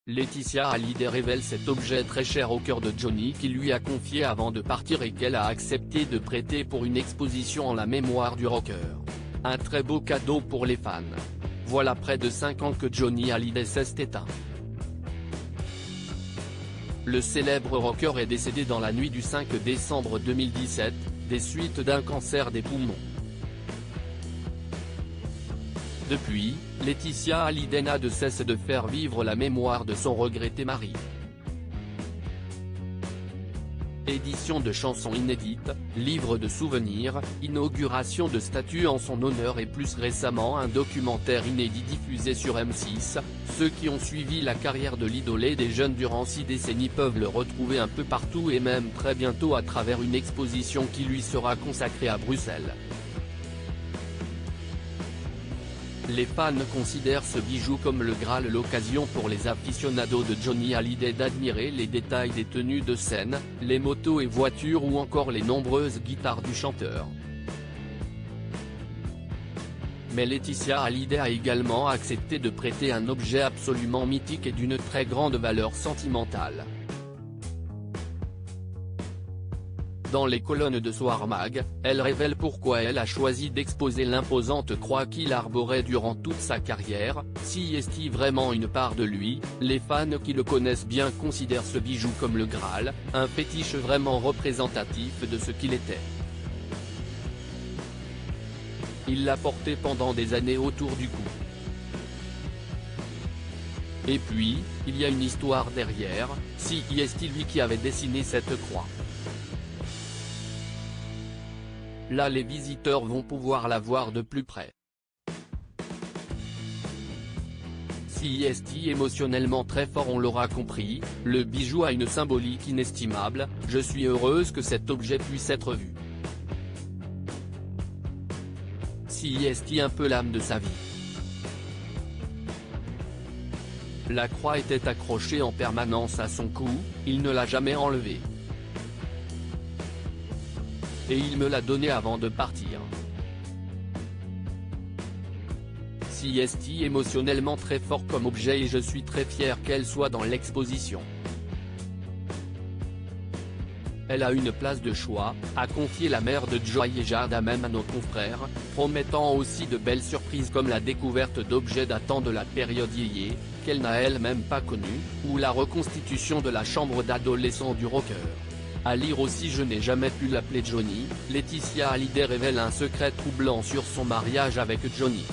Laetitia Hallyday révèle cet objet très cher au cœur de Johnny qu'il lui a confié avant de partir et qu'elle a accepté de prêter pour une exposition en la mémoire du rocker. Un très beau cadeau pour les fans. Voilà près de 5 ans que Johnny Hallyday s'est éteint. Le célèbre rocker est décédé dans la nuit du 5 décembre 2017, des suites d'un cancer des poumons. Depuis, Laetitia Hallyday n'a de cesse de faire vivre la mémoire de son regretté mari. Édition de chansons inédites, livre de souvenirs, inauguration de statues en son honneur et plus récemment un documentaire inédit diffusé sur M6, ceux qui ont suivi la carrière de l'idolé des jeunes durant 6 décennies peuvent le retrouver un peu partout et même très bientôt à travers une exposition qui lui sera consacrée à Bruxelles. Les fans considèrent ce bijou comme le Graal, l'occasion pour les aficionados de Johnny Hallyday d'admirer les détails des tenues de scène, les motos et voitures ou encore les nombreuses guitares du chanteur. Mais Laetitia Hallyday a également accepté de prêter un objet absolument mythique et d'une très grande valeur sentimentale. Dans les colonnes de Soir Mag, elle révèle pourquoi elle a choisi d'exposer l'imposante croix qu'il arborait durant toute sa carrière. Si est-il vraiment une part de lui, les fans qui le connaissent bien considèrent ce bijou comme le Graal, un fétiche vraiment représentatif de ce qu'il était. Il l'a porté pendant des années autour du cou. Et puis, il y a une histoire derrière, si est-il lui qui avait dessiné cette croix. Là les visiteurs vont pouvoir la voir de plus près. Si est émotionnellement très fort, on l'aura compris, le bijou a une symbolique inestimable, je suis heureuse que cet objet puisse être vu. Si est un peu l'âme de sa vie. La croix était accrochée en permanence à son cou, il ne l'a jamais enlevée. Et il me l'a donné avant de partir. Si est émotionnellement très fort comme objet et je suis très fier qu'elle soit dans l'exposition. Elle a une place de choix, a confié la mère de Joy et Jada même à nos confrères, promettant aussi de belles surprises comme la découverte d'objets datant de la période yéyé, qu'elle n'a elle-même pas connue, ou la reconstitution de la chambre d'adolescent du rocker. À lire aussi Je n'ai jamais pu l'appeler Johnny, Laetitia Hallyday révèle un secret troublant sur son mariage avec Johnny.